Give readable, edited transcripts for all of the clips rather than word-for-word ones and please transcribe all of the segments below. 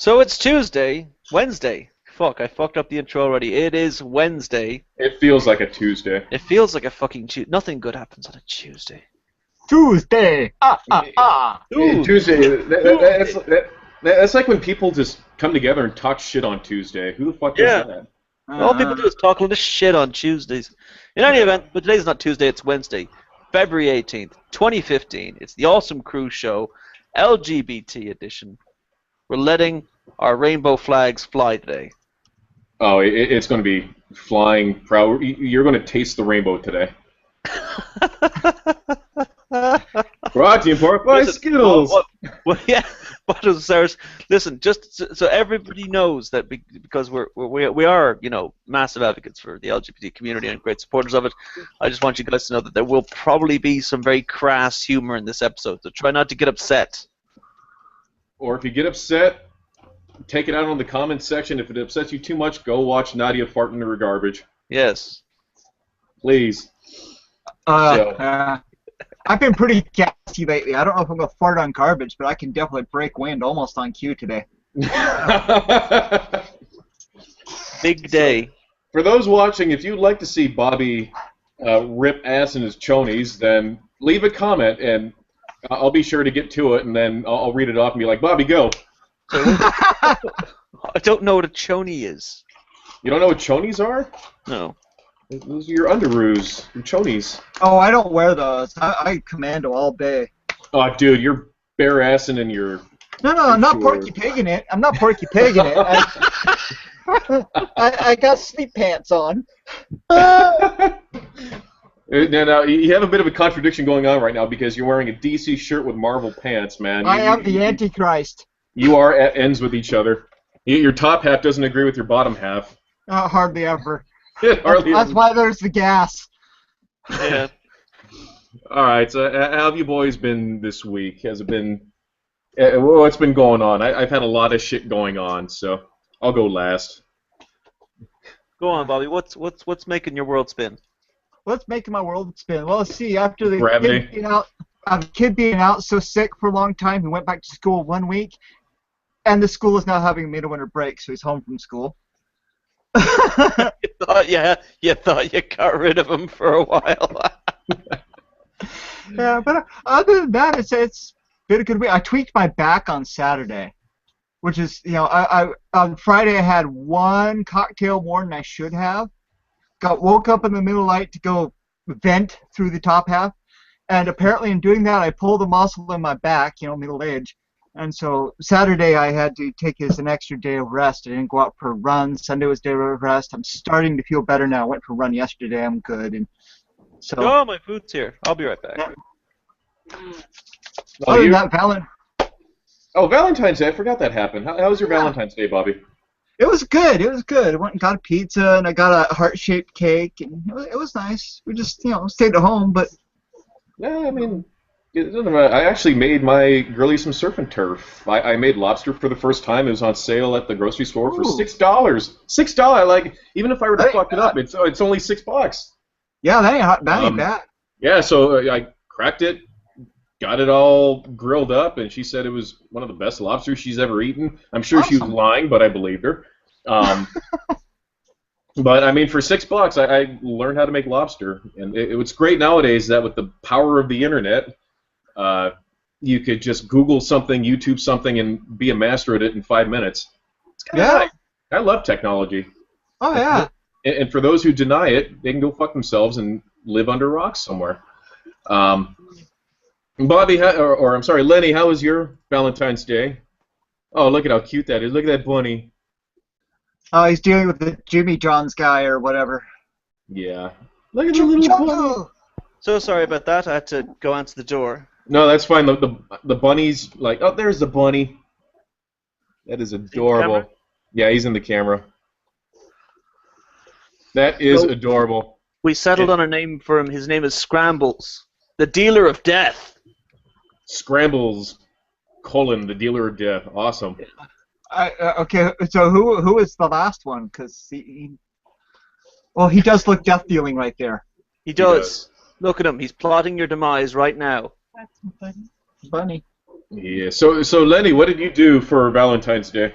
So it's Wednesday. Fuck, I fucked up the intro already. It is Wednesday. It feels like a Tuesday. It feels like a fucking Tuesday. Nothing good happens on a Tuesday. Tuesday! Ah! Tuesday. That's like when people just come together and talk shit on Tuesday. Who the fuck does that? All people do is talk a lot of shit on Tuesdays. In any event, but today's not Tuesday, it's Wednesday, February 18th, 2015. It's the Awesome Crew Show, LGBT edition. We're letting our rainbow flags fly today. Oh, it's going to be flying proud. You're going to taste the rainbow today. Brought to you in part by Skittles. Listen, just so everybody knows that because we are, you know, massive advocates for the LGBT community and great supporters of it. I just want you guys to know that there will probably be some very crass humor in this episode, so try not to get upset. Or if you get upset, take it out on the comments section. If it upsets you too much, go watch Nadia fart in her garbage. Yes. Please. I've been pretty gassy lately. I don't know if I'm going to fart on garbage, but I can definitely break wind almost on cue today. Big day. For those watching, if you'd like to see Bobby rip ass in his chonies, then leave a comment, and I'll be sure to get to it, and then I'll read it off and be like, Bobby, go. I don't know what a choni is. You don't know what chonies are? No. Those are your underoos, your chonies. Oh, I don't wear those. I commando all day. Oh, dude, you're bare assing in your... No, I'm not Porky Pigging it. I'm not Porky Pigging it. I got sleep pants on. Now, you have a bit of a contradiction going on right now because you're wearing a DC shirt with Marvel pants, man. I am the Antichrist. You are at ends with each other. Your top half doesn't agree with your bottom half. Hardly ever. That's why there's the gas. Yeah. All right, so how have you boys been this week? Has it been... what's been going on? I've had a lot of shit going on, so I'll go last. Go on, Bobby. What's making your world spin? What's making my world spin? Well, let's see. After the kid being out so sick for a long time, he went back to school 1 week, and the school is now having a mid-winter break, so he's home from school. You thought you got rid of him for a while. Yeah, but other than that, it's been a good week. I tweaked my back on Saturday, which is, you know, I on Friday I had one cocktail more than I should have. Woke up in the middle of the night to go vent through the top half, and apparently in doing that I pulled a muscle in my back, you know, middle age. And so Saturday I had to take as an extra day of rest. I didn't go out for a run. Sunday was day of rest. I'm starting to feel better now. I went for a run yesterday. I'm good. And so. Oh, my food's here. I'll be right back. Yeah. Other than that, Valentine's Day. I forgot that happened. How was your Valentine's Day, Bobby? It was good. It was good. I went and got a pizza, and I got a heart-shaped cake, and it was nice. We just, you know, stayed at home, but. Yeah, I mean. I actually made my girlie some surf and turf. I made lobster for the first time. It was on sale at the grocery store for $6. $6. Like, even if I were to fuck it up, it's only $6. Yeah, that ain't bad. Yeah, so I cracked it, got it all grilled up, and she said it was one of the best lobsters she's ever eaten. I'm sure she was lying, but I believed her. But I mean, for $6, I learned how to make lobster, and it's great nowadays that with the power of the internet. You could just Google something, YouTube something, and be a master at it in 5 minutes. Yeah. I love technology. Oh, yeah. And for those who deny it, they can go fuck themselves and live under rocks somewhere. Bobby, I'm sorry, Lenny, how was your Valentine's Day? Oh, look at how cute that is. Look at that bunny. Oh, he's dealing with the Jimmy John's guy or whatever. Yeah. Look at the little bunny. So sorry about that. I had to go answer the door. No, that's fine. The bunny's like, oh, there's the bunny. That is adorable. Yeah, he's in the camera. That is adorable. We settled on a name for him. His name is Scrambles, the dealer of death. Scrambles, the dealer of death. Awesome. Okay, so who is the last one? Because he does look death-dealing right there. He does. Look at him. He's plotting your demise right now. That's funny. Yeah. So Lenny, what did you do for Valentine's Day?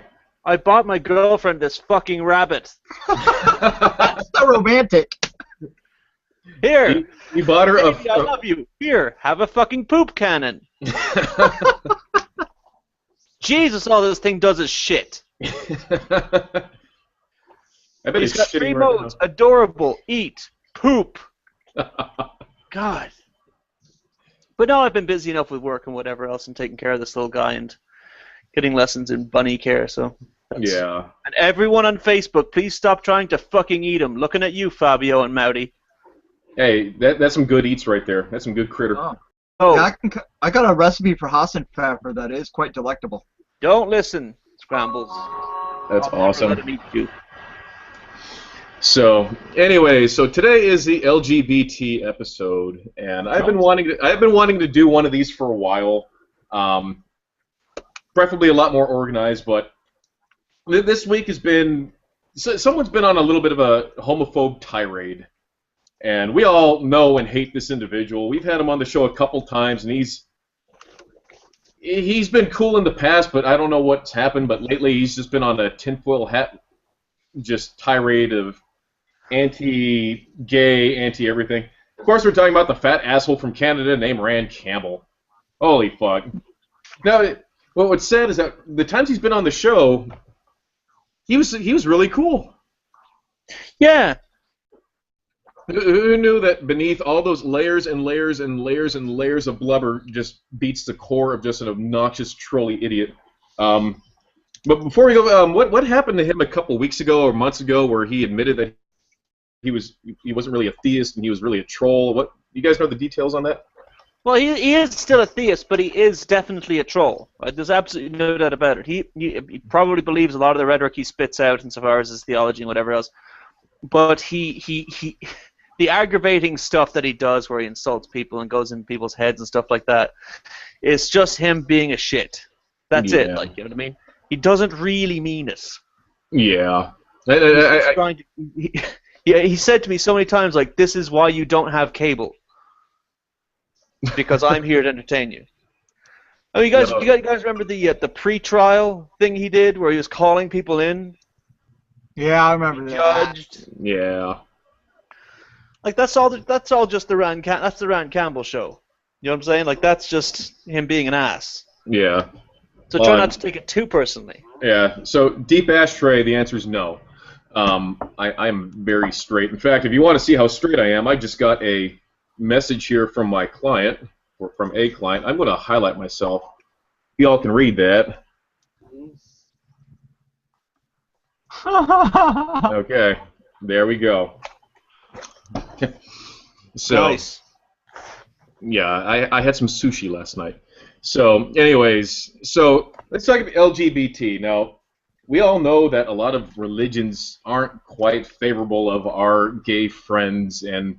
I bought my girlfriend this fucking rabbit. That's so romantic. Here, You bought her baby, I love you. Here, have a fucking poop cannon. Jesus, all this thing does is shit. I bet It's he's got 3 shitting right modes: adorable, eat, poop. God. But no, I've been busy enough with work and whatever else and taking care of this little guy and getting lessons in bunny care, so... Yeah. And everyone on Facebook, please stop trying to fucking eat him. Looking at you, Fabio and Mowdy. Hey, that's some good eats right there. That's some good critter. Oh. Oh, Yeah, I got a recipe for Hassenpfeffer that is quite delectable. don't listen, Scrambles. That's awesome. Let him eat you. So, anyway, so today is the LGBT episode, and I've been wanting to do one of these for a while. Preferably a lot more organized, but this week has been someone's been on a little bit of a homophobe tirade, and we all know and hate this individual. We've had him on the show a couple times, and he's been cool in the past, but I don't know what's happened. But lately, he's just been on a tinfoil hat, just tirade of anti-gay, anti-everything. Of course, we're talking about the fat asshole from Canada named Rand Campbell. Holy fuck! Now, what's sad is that the times he's been on the show, he was really cool. Yeah. Who knew that beneath all those layers and layers and layers and layers of blubber just beats the core of just an obnoxious, trolly idiot? But before we go, what happened to him a couple weeks ago or months ago, where he admitted that he wasn't really a theist and he was really a troll? What, you guys know the details on that? Well, he is still a theist, but he is definitely a troll. There's absolutely no doubt about it. He probably believes a lot of the rhetoric he spits out insofar as his theology and whatever else. But the aggravating stuff that he does, where he insults people and goes in people's heads and stuff like that, is just him being a shit. That's it. Like, you know what I mean? He doesn't really mean it. Yeah. He said to me so many times, like, this is why you don't have cable. Because I'm here to entertain you. Oh, you guys remember the pre-trial thing he did, where he was calling people in? Yeah, I remember that. Judged. Yeah. Like, that's all just the Rand Campbell show. You know what I'm saying? Like, that's just him being an ass. Yeah. So try not to take it too personally. Yeah. So deep ashtray, the answer is no. I'm very straight. In fact, if you want to see how straight I am, I just got a message here from my client, or from a client. I'm going to highlight myself. You all can read that. Okay. There we go. So, Nice. yeah, I had some sushi last night. So, anyways, so let's talk about LGBT. Now, we all know that a lot of religions aren't quite favorable of our gay friends and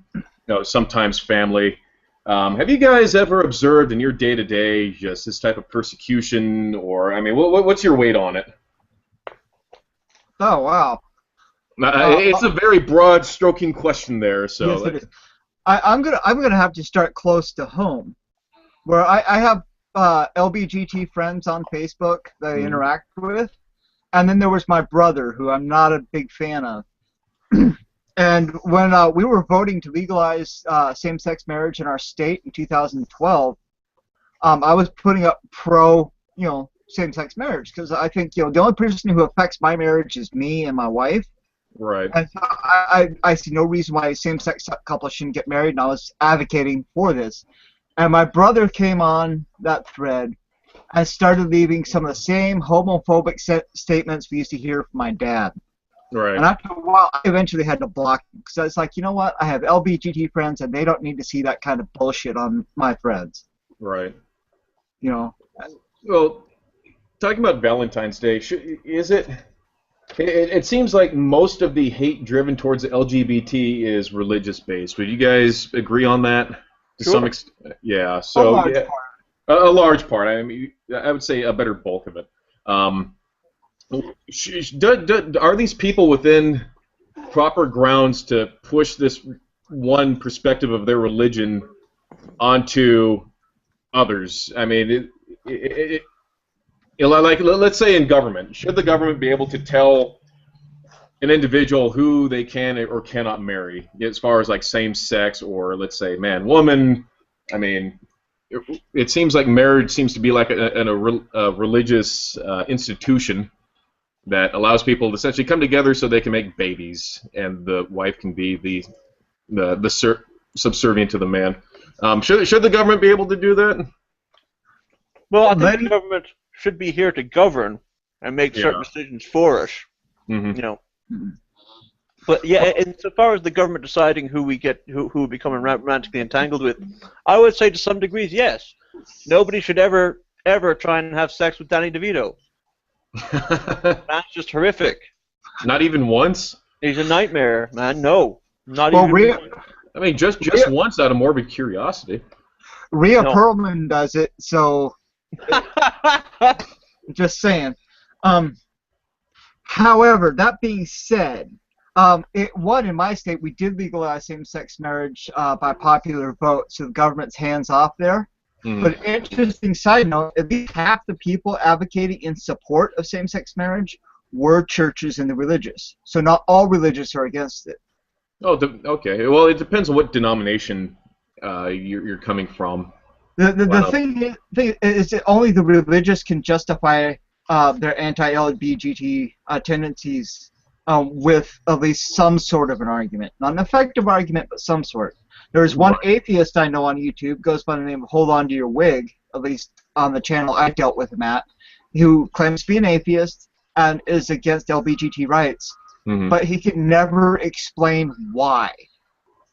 sometimes family. Have you guys ever observed in your day-to-day just this type of persecution, or, I mean, what's your weight on it? Oh, wow. It's a very broad stroking question there. So yes, it is. I'm gonna have to start close to home, where I have LGBT friends on Facebook that I interact with, and then there was my brother, who I'm not a big fan of. And when we were voting to legalize same-sex marriage in our state in 2012, I was putting up pro, same-sex marriage, because I think the only person who affects my marriage is me and my wife. Right. And so I see no reason why same-sex couples shouldn't get married, and I was advocating for this. And my brother came on that thread and started leaving some of the same homophobic statements we used to hear from my dad. Right. And after a while, I eventually had to block him, because I was like, you know what? I have LGBT friends, and they don't need to see that kind of bullshit on my friends. Right. Well, talking about Valentine's Day, is it? It seems like most of the hate driven towards the LGBT is religious based. Would you guys agree on that? To some extent, yeah. So a large part. I mean, I would say a better bulk of it. Are these people within proper grounds to push this one perspective of their religion onto others? I mean, like let's say in government, should the government be able to tell an individual who they can or cannot marry, as far as like same sex or let's say man woman? I mean, it seems like marriage seems to be like a religious institution that allows people to essentially come together so they can make babies, and the wife can be the subservient to the man. Should the government be able to do that? Well, I think the government should be here to govern and make certain decisions for us. Mm-hmm. You know. But yeah, insofar as the government deciding who we become romantically entangled with, I would say to some degrees, yes. Nobody should ever try and have sex with Danny DeVito. That's just horrific. Not even once? He's a nightmare, man. No, not even once. I mean, just once out of morbid curiosity. Rhea Perlman does it, so just saying. However, that being said, in my state, we did legalize same-sex marriage by popular vote, so the government's hands off there. Mm. But interesting side note, at least half the people advocating in support of same-sex marriage were churches and the religious. So not all religious are against it. Oh, okay. Well, it depends on what denomination you're coming from. The thing is that only the religious can justify their anti-LGBT tendencies with at least some sort of an argument. Not an effective argument, but some sort. There's one atheist I know on YouTube, goes by the name of Hold On to Your Wig, at least on the channel I dealt with him at, who claims to be an atheist and is against LGBT rights, but he could never explain why.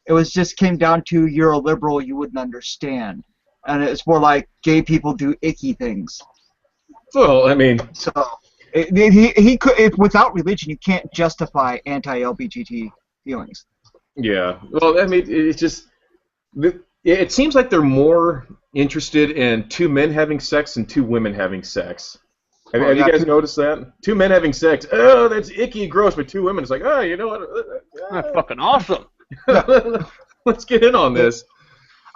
It just came down to, you're a liberal, you wouldn't understand. And it's more like gay people do icky things. Well, I mean... So, he could, without religion, you can't justify anti-LGBT feelings. Yeah. Well, I mean, it's just... It seems like they're more interested in two men having sex than two women having sex. Have you guys noticed that? Two men having sex, oh, that's icky and gross, but two women, it's like, oh, you know what? That's fucking awesome. Let's get in on this.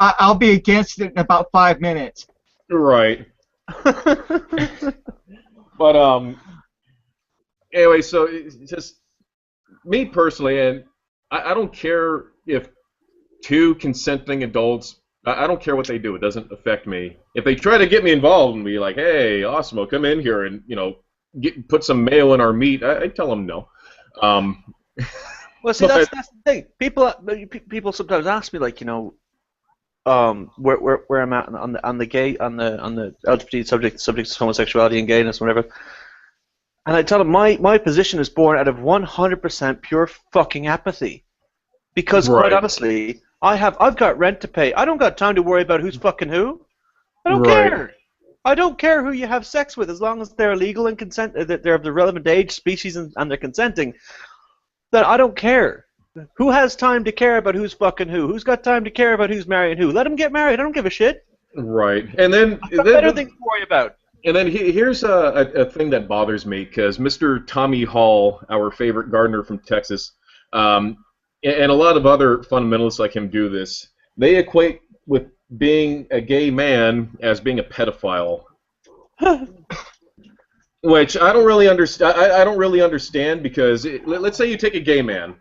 I'll be against it in about 5 minutes. Right. But, anyway, so it's just me personally, and I don't care if two consenting adults, I don't care what they do. It doesn't affect me. If they try to get me involved and be like, hey, Osmo, come in here and, you know, put some mayo in our meat, I tell them no. Well, see, that's the thing. People sometimes ask me, like, you know, where I'm at on the LGBT subjects of homosexuality and gayness, whatever. And I tell them my position is born out of 100% pure fucking apathy, because quite honestly, I've got rent to pay. I don't got time to worry about who's fucking who. I don't care. I don't care who you have sex with, as long as they're legal and consent, that they're of the relevant age, species, and they're consenting. Then I don't care. Who has time to care about who's fucking who? Who's got time to care about who's marrying who? Let them get married. I don't give a shit. Right. And then I've got better things to worry about. And then here's a thing that bothers me, because Mr. Tommy Hall, our favorite gardener from Texas, and a lot of other fundamentalists like him do this. They equate with being a gay man as being a pedophile, which I don't really understand. I don't really understand, because let's say you take a gay man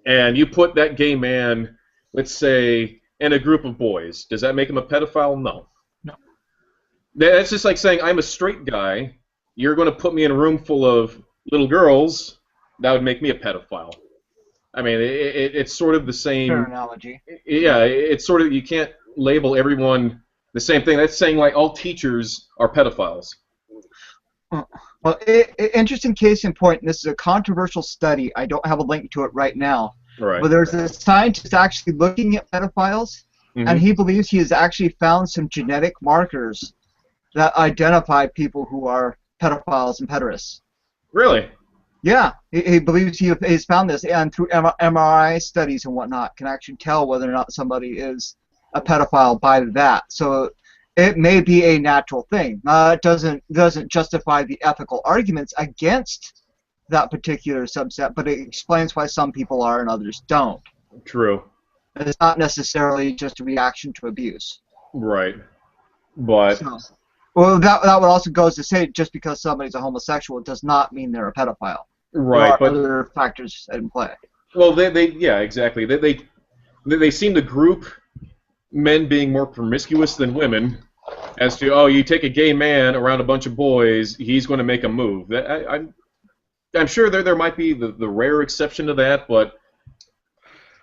and you put that gay man, let's say, in a group of boys. Does that make him a pedophile? No. No. That's just like saying I'm a straight guy. You're going to put me in a room full of little girls. That would make me a pedophile. I mean, it's sort of the same. Fair analogy. Yeah, it's sort of, you can't label everyone the same thing. That's saying like all teachers are pedophiles. Well, interesting case in point. And this is a controversial study. I don't have a link to it right now. Right. But there's a scientist actually looking at pedophiles, and he believes he has actually found some genetic markers that identify people who are pedophiles and pederasts. Really? Yeah, he believes he has found this, and through MRI studies and whatnot, can actually tell whether or not somebody is a pedophile by that. So it may be a natural thing. It doesn't justify the ethical arguments against that particular subset, but it explains why some people are and others don't. True. It's not necessarily just a reaction to abuse. Right. But Well, that would also goes to say just because somebody's a homosexual does not mean they're a pedophile. There Right, are but other factors in play. well, they yeah, exactly. They seem to group men being more promiscuous than women as to, oh, you take a gay man around a bunch of boys, he's going to make a move. I'm sure there might be the rare exception to that, but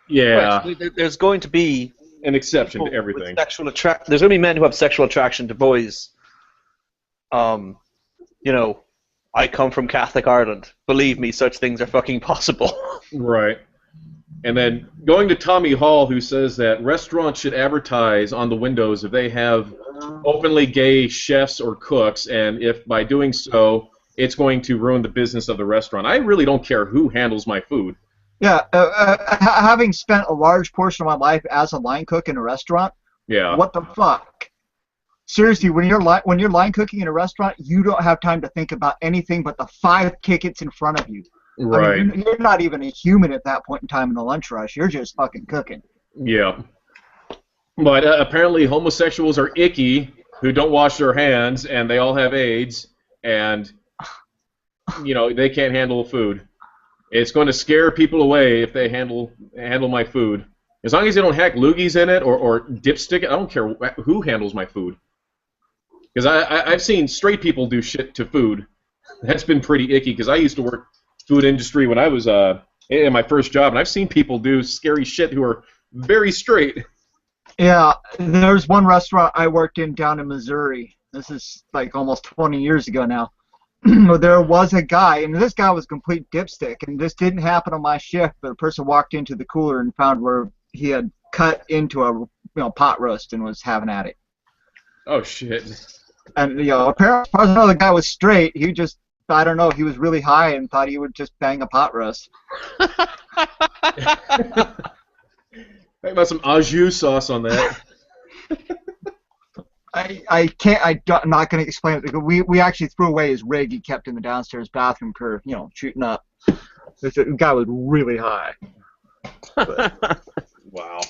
yeah, Right. So there's going to be an exception people to everything. with sexual attract. There's going to be men who have sexual attraction to boys. You know, I come from Catholic Ireland. Believe me, such things are fucking possible. Right. And then going to Tommy Hall, who says that restaurants should advertise on the windows if they have openly gay chefs or cooks, and if by doing so, it's going to ruin the business of the restaurant. I really don't care who handles my food. Yeah, having spent a large portion of my life as a line cook in a restaurant, Yeah. what the fuck? Seriously, when you're line cooking in a restaurant, you don't have time to think about anything but the 5 tickets in front of you. Right. I mean, you're not even a human at that point in time in the lunch rush. You're just fucking cooking. Yeah. But apparently homosexuals are icky, who don't wash their hands, and they all have AIDS, and they can't handle food. It's going to scare people away if they handle my food. As long as they don't hack loogies in it or dipstick it, I don't care who handles my food. Because I've seen straight people do shit to food. That's been pretty icky, because I used to work food industry when I was in my first job, and I've seen people do scary shit who are very straight. Yeah, there's one restaurant I worked in down in Missouri. This is like almost 20 years ago now. There was a guy, and this guy was a complete dipstick, and this didn't happen on my shift, but a person walked into the cooler and found where he had cut into a pot roast and was having at it. Oh, shit. And, apparently, as far as I know, the guy was straight. He just, I don't know, he was really high and thought he would just bang a pot roast. Think about some au jus sauce on that. I'm not going to explain it. We actually threw away his rig he kept in the downstairs bathroom for, shooting up. The guy was really high. Wow.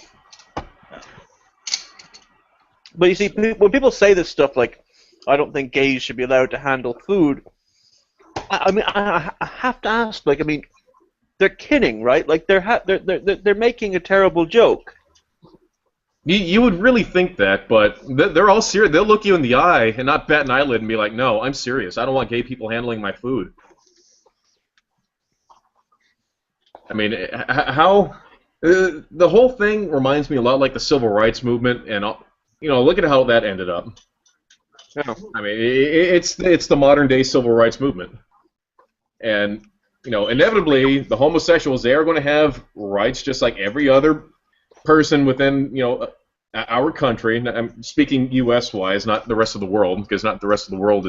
But you see, when people say this stuff like, I don't think gays should be allowed to handle food, I mean, I have to ask, like, I mean, they're kidding, right? Like, they're making a terrible joke. You would really think that, but they're all serious. They'll look you in the eye and not bat an eyelid and be like, no, I'm serious. I don't want gay people handling my food. I mean, how... the whole thing reminds me a lot like the civil rights movement, and look at how that ended up. Yeah. I mean, it's the modern day civil rights movement, and inevitably the homosexuals, they are going to have rights just like every other person within our country. I'm speaking U.S. wise, not the rest of the world, because not the rest of the world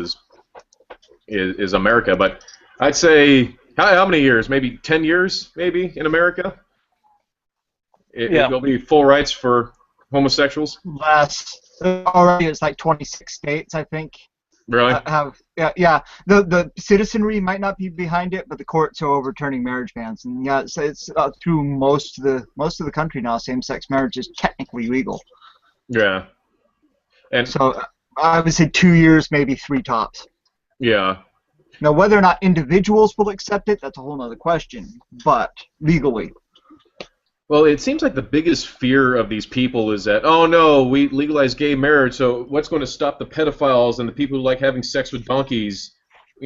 is America. But I'd say how many years? Maybe 10 years, maybe in America. It'll be full rights for homosexuals. Less. Already it's like 26 states, I think. Really? Yeah. The citizenry might not be behind it, but the courts are overturning marriage bans, and yeah, it's through most of the country now. Same-sex marriage is technically legal. Yeah. And so I would say 2 years, maybe 3 tops. Yeah. Now, whether or not individuals will accept it, that's a whole other question. But legally. Well, it seems like the biggest fear of these people is that, oh no, we legalize gay marriage, so what's going to stop the pedophiles and the people who like having sex with donkeys?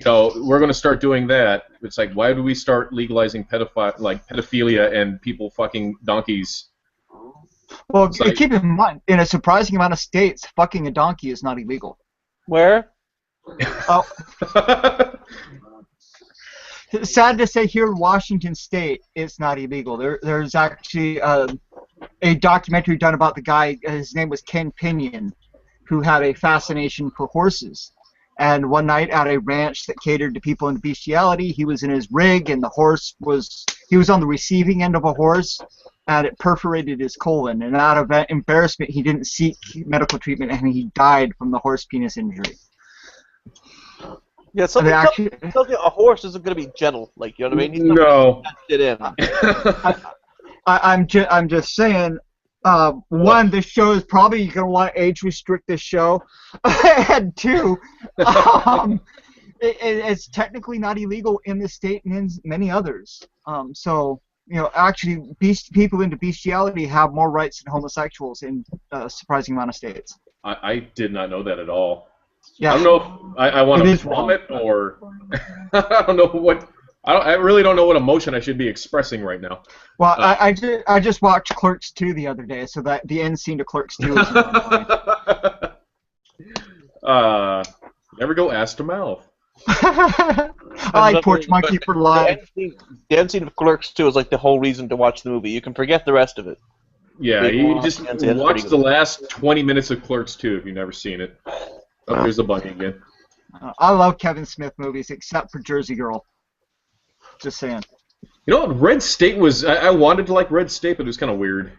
We're going to start doing that. It's like, why do we start legalizing pedophilia and people fucking donkeys? Well, keep in mind, in a surprising amount of states, fucking a donkey is not illegal. Where? Oh. Sad to say, here in Washington State, it's not illegal. There's actually a documentary done about the guy. His name was Ken Pinion, who had a fascination for horses. And one night at a ranch that catered to people in bestiality, he was in his rig, and he was on the receiving end of a horse, and it perforated his colon. And out of embarrassment, he didn't seek medical treatment, and he died from the horse penis injury. Yeah, something tells you a horse isn't going to be gentle, like, you know what I mean? He's not No. gonna get in. I'm just saying, One, this show is probably going to want to age restrict this show, and two, um, it's technically not illegal in this state and in many others. So actually, people into bestiality have more rights than homosexuals in a surprising amount of states. I did not know that at all. Yeah. I don't know if I want to vomit or I don't know what. I really don't know what emotion I should be expressing right now. Well, I just watched Clerks 2 the other day, so that the end scene to Clerks 2 is in my mind. Never go ass to mouth. I like Porch Monkey for life. The end scene of Clerks 2 is like the whole reason to watch the movie. You can forget the rest of it. Yeah, you just watch the last 20 minutes of Clerks 2 if you've never seen it. Oh, there's the bunny again. I love Kevin Smith movies, except for Jersey Girl. Just saying. You know what? Red State was... I wanted to like Red State, but it was kind of weird.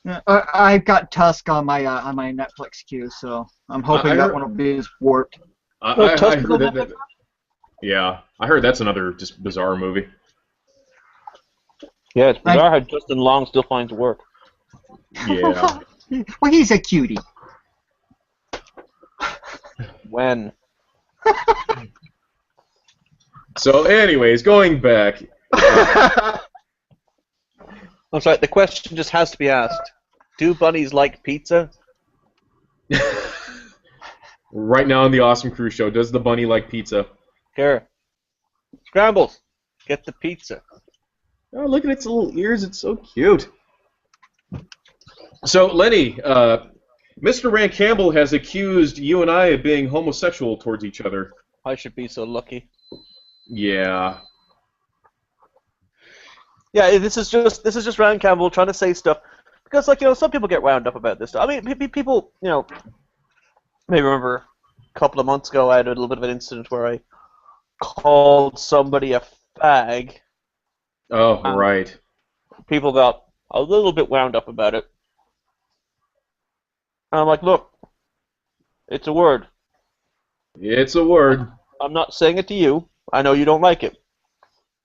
Yeah, I've got Tusk on my Netflix queue, so I'm hoping that one will be as warped. I heard that. Yeah, I heard that's another just bizarre movie. Yeah, it's bizarre how Justin Long still finds work. Yeah. Well, he's a cutie. When? So, anyways, going back. I'm sorry, the question just has to be asked. Do bunnies like pizza? Right now on the Awesome Crew Show, does the bunny like pizza? Here. Scrambles, get the pizza. Oh, look at its little ears. It's so cute. So, Lenny, Mr. Rand Campbell has accused you and I of being homosexual towards each other. I should be so lucky. Yeah. Yeah, this is just Rand Campbell trying to say stuff because, some people get wound up about this stuff. I mean, people, maybe remember a couple of months ago I had a little bit of an incident where I called somebody a fag. Oh, right. People got a little bit wound up about it. And I'm like, look, it's a word. It's a word. I'm not saying it to you. I know you don't like it.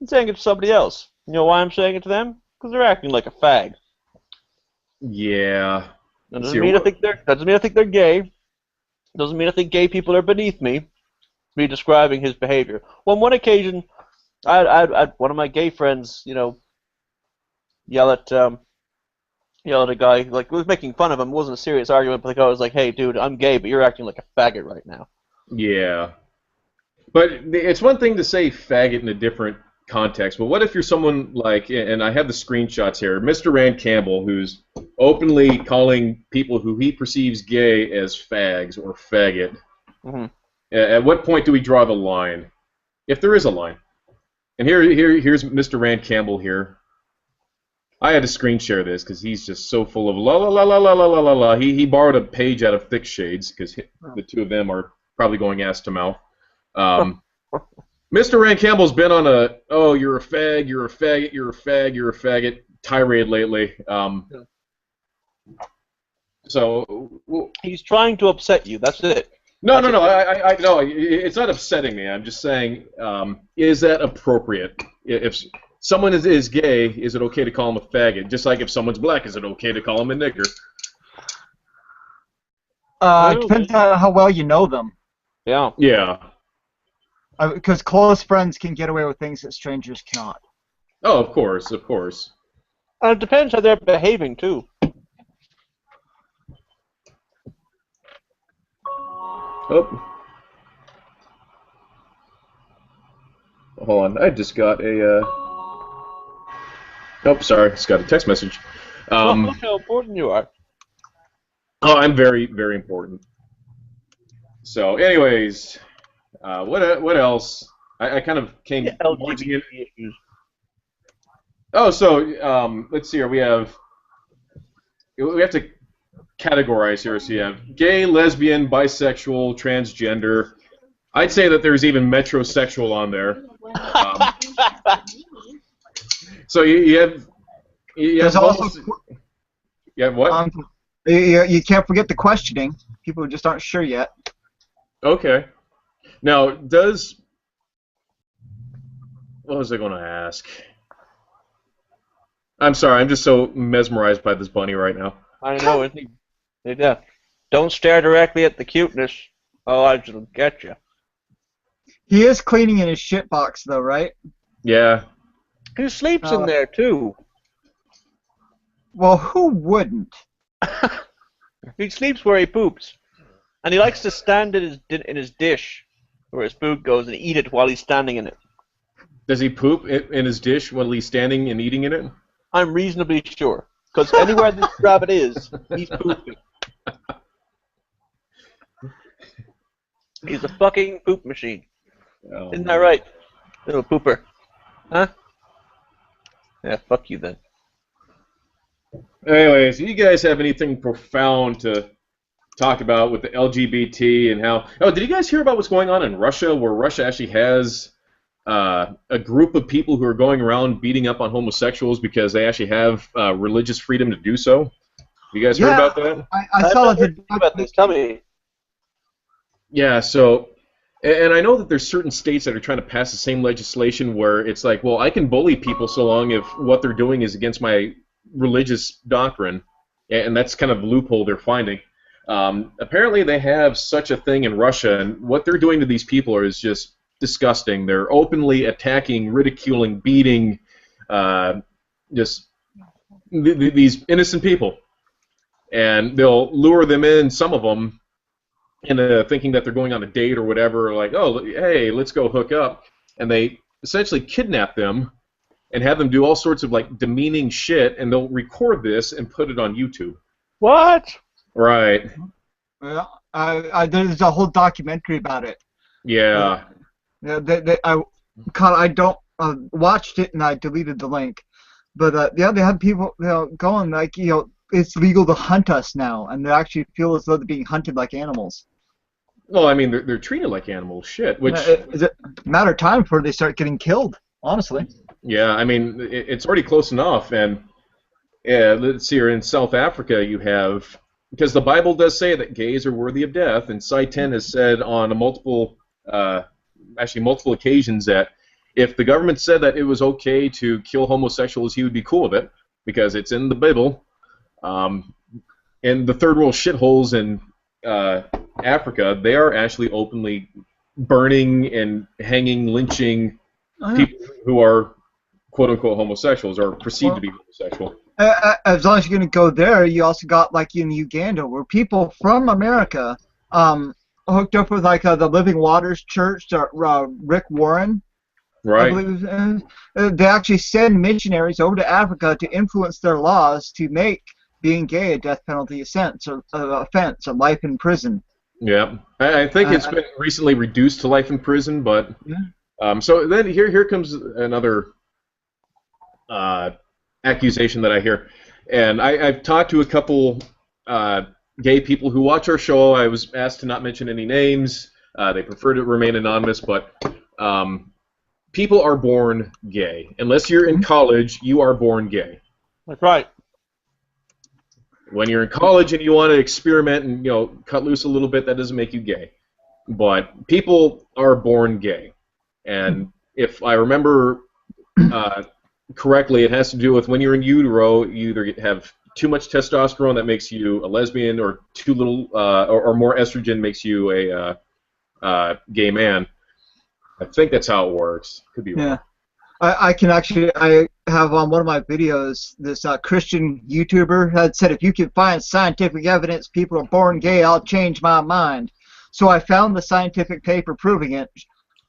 I'm saying it to somebody else. You know why I'm saying it to them? Because they're acting like a fag. Yeah. That doesn't mean I think they're gay. Doesn't mean I think gay people are beneath me. Me describing his behavior. Well, on one occasion, I one of my gay friends, yell at a guy, was making fun of him. It wasn't a serious argument, but the guy was like, "Hey, dude, I'm gay, but you're acting like a faggot right now." Yeah. But it's one thing to say faggot in a different context, but what if you're someone like, and I have the screenshots here, Mr. Rand Campbell, who's openly calling people who he perceives gay as fags or faggot. Mm-hmm. At what point do we draw the line? If there is a line. And here's Mr. Rand Campbell here. I had to screen share this because he's just so full of la la la la la la la la la. He borrowed a page out of Thick Shades because the two of them are probably going ass to mouth. Mr. Rand Campbell's been on a you're a fag, you're a faggot, you're a fag, you're a faggot tirade lately. So he's trying to upset you. That's it. No. I no. It's not upsetting me. I'm just saying, is that appropriate? If someone is gay, is it okay to call him a faggot? Just like if someone's black, is it okay to call him a nigger? Depends on how well you know them. Yeah. Yeah. Because close friends can get away with things that strangers cannot. Oh, of course, of course. And it depends how they're behaving too. Oh. Hold on, I just got a. Oh, sorry, just got a text message. Look how important you are. Oh, I'm very, very important. So, anyways, what else? I kind of came. LGBT issues. Oh, so let's see here. We have to categorize here. So you have gay, lesbian, bisexual, transgender. I'd say that there's even metrosexual on there. So you have also you have what? You can't forget the questioning. People just aren't sure yet. Okay. Now, what was I going to ask? I'm sorry, I'm just so mesmerized by this bunny right now. I know, isn't he? Yeah. Don't stare directly at the cuteness, otherwise it'll get you. He is cleaning in his shit box, though, right? Yeah. He sleeps in Uh, there too. well, who wouldn't? He sleeps where he poops, and he likes to stand in his dish where his food goes and eat it while he's standing in it. Does he poop in his dish while he's standing and eating in it? I'm reasonably sure, because anywhere this rabbit is, he's pooping. He's a fucking poop machine. Oh, Isn't that right, little pooper? Huh? Yeah, fuck you then. anyways, do you guys have anything profound to talk about with the LGBT and how? Oh, did you guys hear about what's going on in Russia, where Russia actually has a group of people who are going around beating up on homosexuals because they actually have religious freedom to do so? You guys heard about that? I saw that. About this. Tell me. Yeah, so, and I know that there's certain states that are trying to pass the same legislation where it's like, well, I can bully people so long if what they're doing is against my religious doctrine, and that's kind of the loophole they're finding. Apparently they have such a thing in Russia, and what they're doing to these people is just disgusting. They're openly attacking, ridiculing, beating just these innocent people. And they'll lure them in, some of them, into thinking that they're going on a date or whatever, like, oh, hey, let's go hook up. And they essentially kidnap them and have them do all sorts of, like, demeaning shit, and they'll record this and put it on YouTube. What? Right. Yeah, there's a whole documentary about it. Yeah. Yeah, I don't watched it and I deleted the link, but yeah, they have people going like it's legal to hunt us now, and they actually feel as though they're being hunted like animals. Well, I mean, they're treated like animals, shit. Which It's a matter of time before they start getting killed. Honestly. Yeah, I mean, it's already close enough, and let's see here in South Africa you have, because the Bible does say that gays are worthy of death, and Psi 10 has said on multiple occasions that if the government said that it was okay to kill homosexuals, he would be cool with it, because it's in the Bible. And the third world shitholes in Africa, they are actually openly burning and hanging, lynching people who are quote-unquote homosexuals or perceived to be homosexual. As long as you're going to go there, you also got like in Uganda where people from America hooked up with like the Living Waters Church, Rick Warren. Right. I believe, they actually send missionaries over to Africa to influence their laws to make being gay a death penalty offense, or life in prison. Yeah, I think it's been recently reduced to life in prison, but so then here comes another accusation that I hear, and I've talked to a couple gay people who watch our show. I was asked to not mention any names. They prefer to remain anonymous, but people are born gay. Unless you're in college, you are born gay. That's right. When you're in college and you want to experiment and cut loose a little bit, that doesn't make you gay. But people are born gay, and if I remember correctly, it has to do with when you're in utero, you either have too much testosterone that makes you a lesbian, or too little or more estrogen makes you a gay man. I think that's how it works. Could be wrong. Yeah. I have on one of my videos, this Christian YouTuber had said, if you can find scientific evidence people are born gay, I'll change my mind. So I found the scientific paper proving it.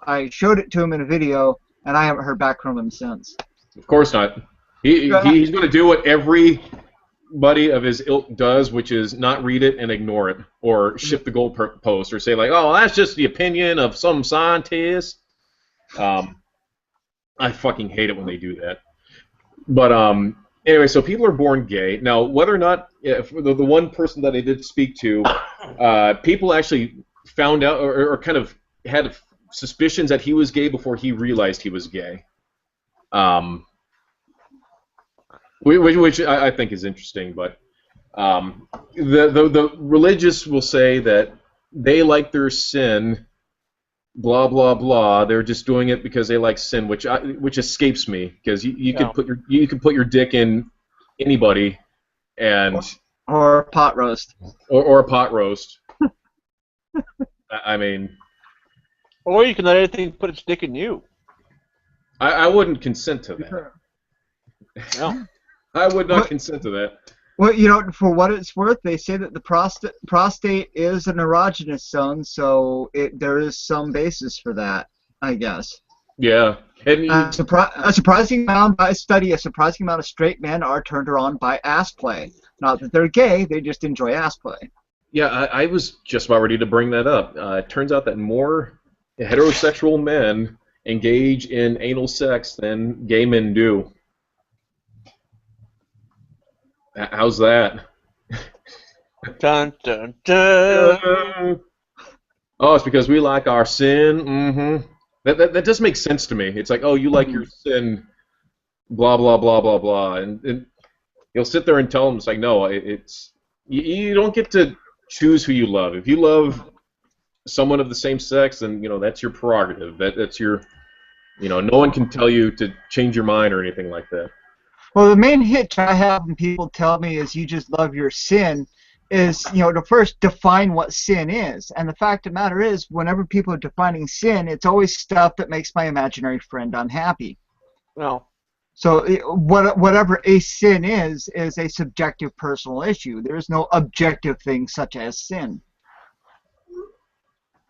I showed it to him in a video, and I haven't heard back from him since. Of course not. He's going to do what everybody of his ilk does, which is not read it and ignore it, or shift the goalpost, or say like, oh, that's just the opinion of some scientist. I fucking hate it when they do that. But anyway, so people are born gay. Now, whether or not, the one person that I did speak to, people actually found out or kind of had suspicions that he was gay before he realized he was gay. Which I think is interesting, but the religious will say that they like their sin blah blah blah. They're just doing it because they like sin, which escapes me because you Yeah. could put your dick in anybody and Or pot roast. or a pot roast. I mean, Or you can let anything put its dick in you. I wouldn't consent to that. No. I would not What? consent to that. Well, for what it's worth, they say that the prostate is an erogenous zone, so there is some basis for that, I guess. Yeah, and A surprising amount of straight men are turned on by ass play. Not that they're gay, they just enjoy ass play. yeah, I was just about ready to bring that up. It turns out that more heterosexual men engage in anal sex than gay men do. How's that? Dun, dun, dun. Oh, it's because we like our sin. Mm-hmm. That does make sense to me. It's like, oh, you like your sin, blah blah blah blah blah, and you'll sit there and tell them it's like, no, it's you don't get to choose who you love. If you love someone of the same sex, then that's your prerogative. That's your, no one can tell you to change your mind or anything like that. Well, the main hitch I have when people tell me is you just love your sin is, to first define what sin is. And the fact of the matter is, whenever people are defining sin, it's always stuff that makes my imaginary friend unhappy. No. So whatever a sin is a subjective personal issue. There is no objective thing such as sin.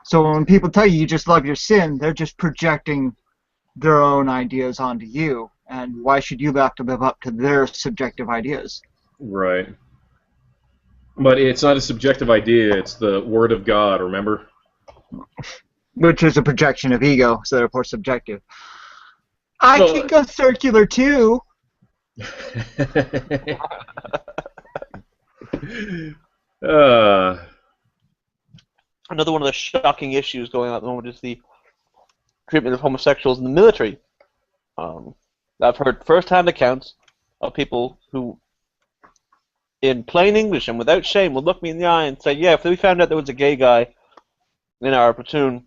So when people tell you just love your sin, they're just projecting their own ideas onto you. And why should you have to live up to their subjective ideas? Right. But it's not a subjective idea, it's the Word of God, remember? Which is a projection of ego, so therefore subjective. I can go circular too. Another one of the shocking issues going on at the moment is the treatment of homosexuals in the military. I've heard first-hand accounts of people who, in plain English and without shame, will look me in the eye and say, yeah, if we found out there was a gay guy in our platoon,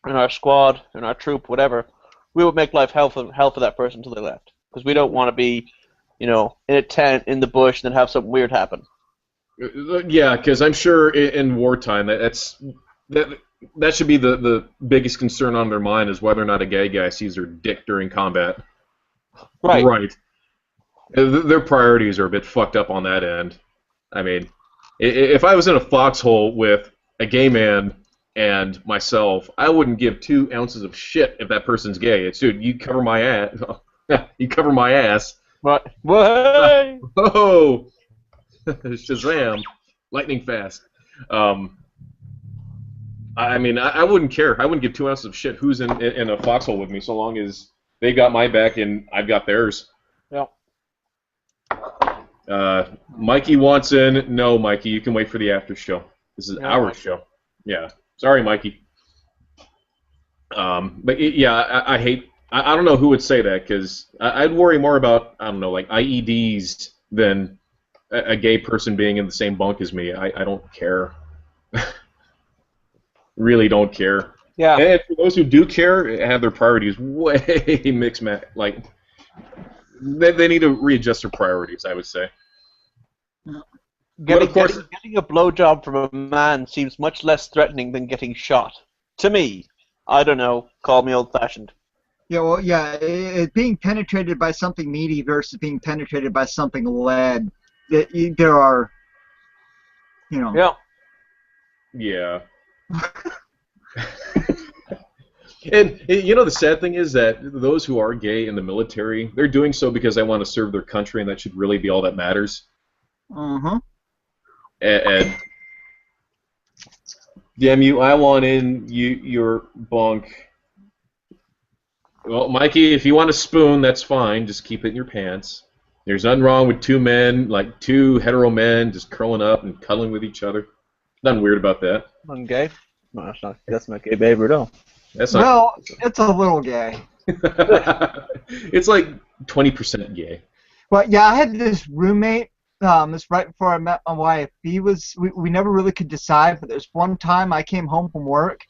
in our squad, in our troop, whatever, we would make life hell for that person until they left. Because we don't want to be, in a tent, in the bush, and then have something weird happen. Yeah, because I'm sure in wartime that should be the biggest concern on their mind is whether or not a gay guy sees their dick during combat. Right. Right. Their priorities are a bit fucked up on that end. I mean, if I was in a foxhole with a gay man and myself, I wouldn't give 2 ounces of shit if that person's gay. It's, dude, you cover my ass. You cover my ass. What? What? Oh! Shazam! Lightning fast. I mean, I wouldn't care. I wouldn't give 2 ounces of shit who's in a foxhole with me, so long as they got my back and I've got theirs. Yeah. Mikey wants in. No, Mikey, you can wait for the after show. This is our show. Yeah. Sorry, Mikey. But yeah, I hate. I don't know who would say that because I'd worry more about like IEDs than a gay person being in the same bunk as me. I don't care. Really don't care. Yeah. And for those who do care, have their priorities way mixed. Like they need to readjust their priorities, I would say. Getting a blowjob from a man seems much less threatening than getting shot. To me, I don't know. Call me old-fashioned. Yeah, well, yeah, being penetrated by something meaty versus being penetrated by something lead. There are, Yeah. Yeah. And the sad thing is that those who are gay in the military, they're doing so because they want to serve their country, and that should really be all that matters. Uh-huh. And damn you, I want in your bunk. Well, Mikey, if you want a spoon, that's fine. Just keep it in your pants. There's nothing wrong with 2 men, like 2 hetero men, just curling up and cuddling with each other. Nothing weird about that. I'm gay. No, that's not gay behavior at all. That's not. Well, it's a little gay. It's like 20% gay. Well, yeah, I had this roommate. This right before I met my wife. We never really could decide, but there's one time I came home from work,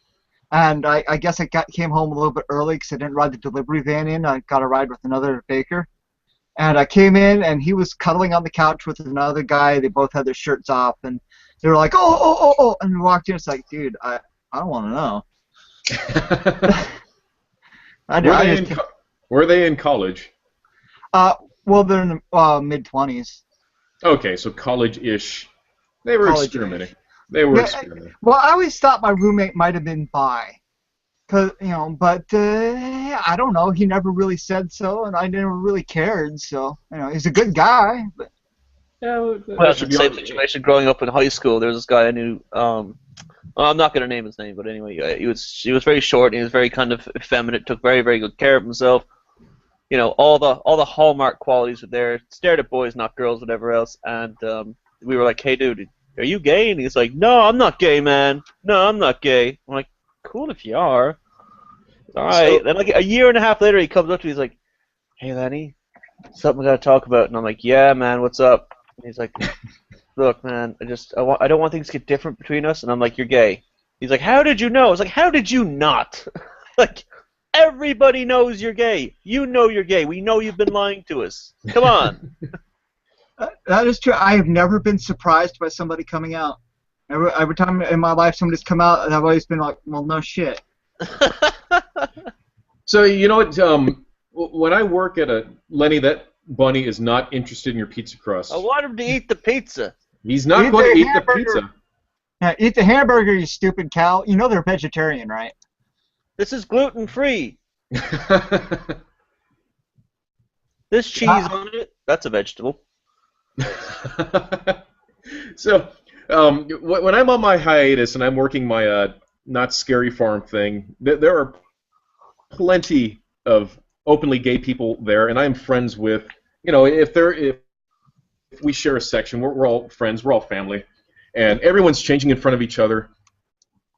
And I guess I came home a little bit early because I didn't ride the delivery van in. I got a ride with another baker. And I came in, and he was cuddling on the couch with another guy. They both had their shirts off, and they were like, "Oh, oh, oh, oh!" And we walked in. It's like, dude, I don't want to know. Were they in college? Well, they're in the mid-20s. Okay, so college-ish. They were College-ish. experimenting. They were experimenting. Well, I always thought my roommate might have been bi. But I don't know. He never really said so, and I never really cared. So, he's a good guy. But Yeah, Well, it's the same situation growing up in high school. There was this guy I knew. Well, I'm not going to name his name, but anyway, he was very short. And he was very kind of effeminate. Took very, very good care of himself. All the hallmark qualities were there. Stared at boys, not girls, whatever else. And we were like, "Hey, dude, are you gay?" And he's like, "No, I'm not gay, man. No, I'm not gay." I'm like, "Cool if you are." All right. Then like a year and a half later, he comes up to me. He's like, "Hey, Lenny, something we gotta talk about." And I'm like, "Yeah, man, what's up?" And he's like, "Look, man, I don't want things to get different between us." And I'm like, "You're gay." He's like, "How did you know?" I was like, "How did you not?" Like, everybody knows you're gay. You know you're gay. We know you've been lying to us. Come on. that is true. I have never been surprised by somebody coming out. Every time in my life somebody's come out, and I've always been like, "Well, no shit." So you know what? When I work at Lenny, that bunny is not interested in your pizza crust. I want him to eat the pizza. He's not going to eat the pizza. Yeah, eat the hamburger, you stupid cow. You know they're vegetarian, right? This is gluten-free. This cheese on it, that's a vegetable. So, when I'm on my hiatus and I'm working my not scary farm thing, there are plenty of openly gay people there, and I'm friends with, if we share a section, we're all friends, we're all family, and everyone's changing in front of each other.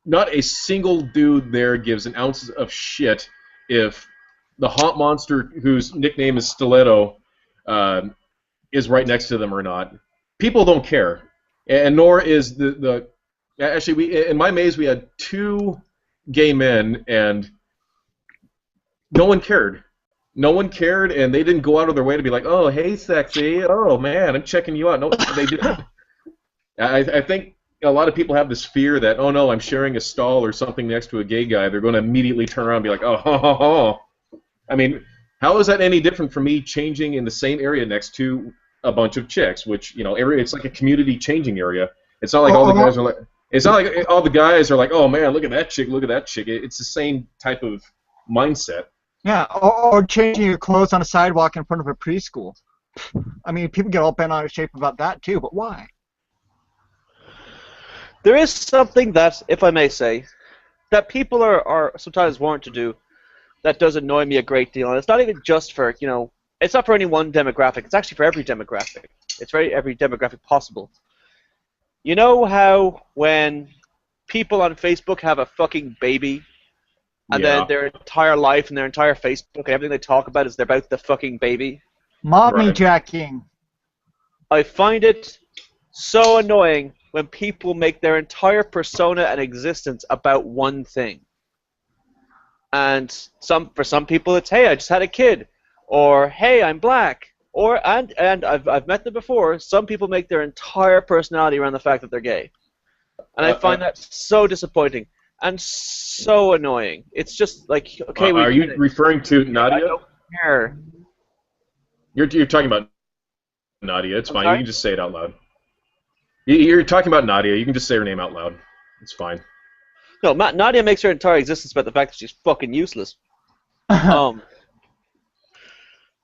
Not a single dude there gives an ounce of shit if the hot monster whose nickname is Stiletto is right next to them or not. People don't care, and nor is the actually in my maze we had 2 gay men, and no one cared. No one cared, and they didn't go out of their way to be like, "Oh, hey, sexy. Oh, man, I'm checking you out." No, they didn't. I think a lot of people have this fear that, oh, no, I'm sharing a stall or something next to a gay guy. They're going to immediately turn around and be like, "Oh, ho, ho, ho." I mean, how is that any different from me changing in the same area next to a bunch of chicks, which, it's like a community changing area. It's not like all the guys are like, it's not like all the guys are like, "Oh, man, look at that chick, look at that chick." It's the same type of mindset. Yeah, or changing your clothes on a sidewalk in front of a preschool. I mean, people get all bent out of shape about that too, but why? There is something that, if I may say, that people are sometimes warned to do that does annoy me a great deal. And it's not even just for, it's not for any one demographic. It's actually for every demographic. It's for every demographic possible. You know how when people on Facebook have a fucking baby, and then their entire life and their entire Facebook and everything they talk about is about the fucking baby? Mommy jacking. I find it so annoying when people make their entire persona and existence about one thing. And for some people it's, "Hey, I just had a kid," or "Hey, I'm black," or and I've met them before. Some people make their entire personality around the fact that they're gay, and I find that so disappointing and so annoying. It's just like, okay, are you referring to Nadia? I don't care. You're talking about Nadia. It's fine. Sorry? You can just say it out loud. You're talking about Nadia. You can just say her name out loud. It's fine. No, Nadia makes her entire existence about the fact that she's fucking useless. But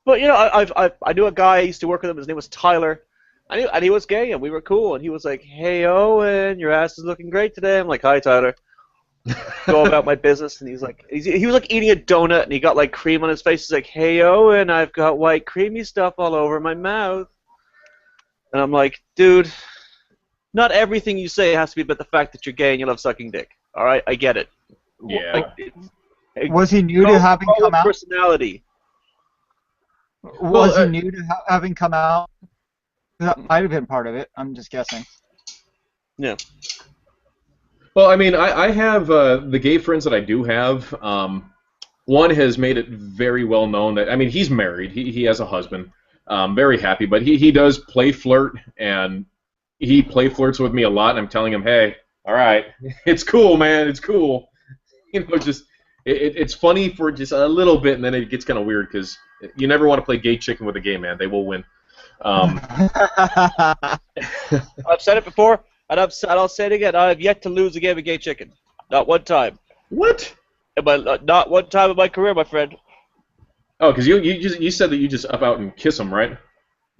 I knew a guy. I used to work with him. His name was Tyler, and he was gay, and we were cool. And he was like, "Hey, Owen, your ass is looking great today." I'm like, "Hi, Tyler." Go about my business, and he was like eating a donut, and he got like cream on his face. He's like, "Hey, Owen, I've got white creamy stuff all over my mouth." And I'm like, "Dude, not everything you say has to be about the fact that you're gay and you love sucking dick. All right, I get it." Yeah. Was he new to having come out? Personality. Was he new to having come out? That might have been part of it. I'm just guessing. Yeah. Well, I mean, I have the gay friends that I do have. One has made it very well known that, I mean, he's married. He has a husband. Very happy, but he does play flirt, and he play flirts with me a lot. And I'm telling him, hey, all right, it's cool, man, it's cool. Just it's funny for just a little bit, and then it gets kind of weird because you never want to play gay chicken with a gay man. They will win. I've said it before, and I'll say it again. I have yet to lose a game of gay chicken. Not one time. What? Not one time in my career, my friend. Oh, because you said that you just up out and kiss him, right?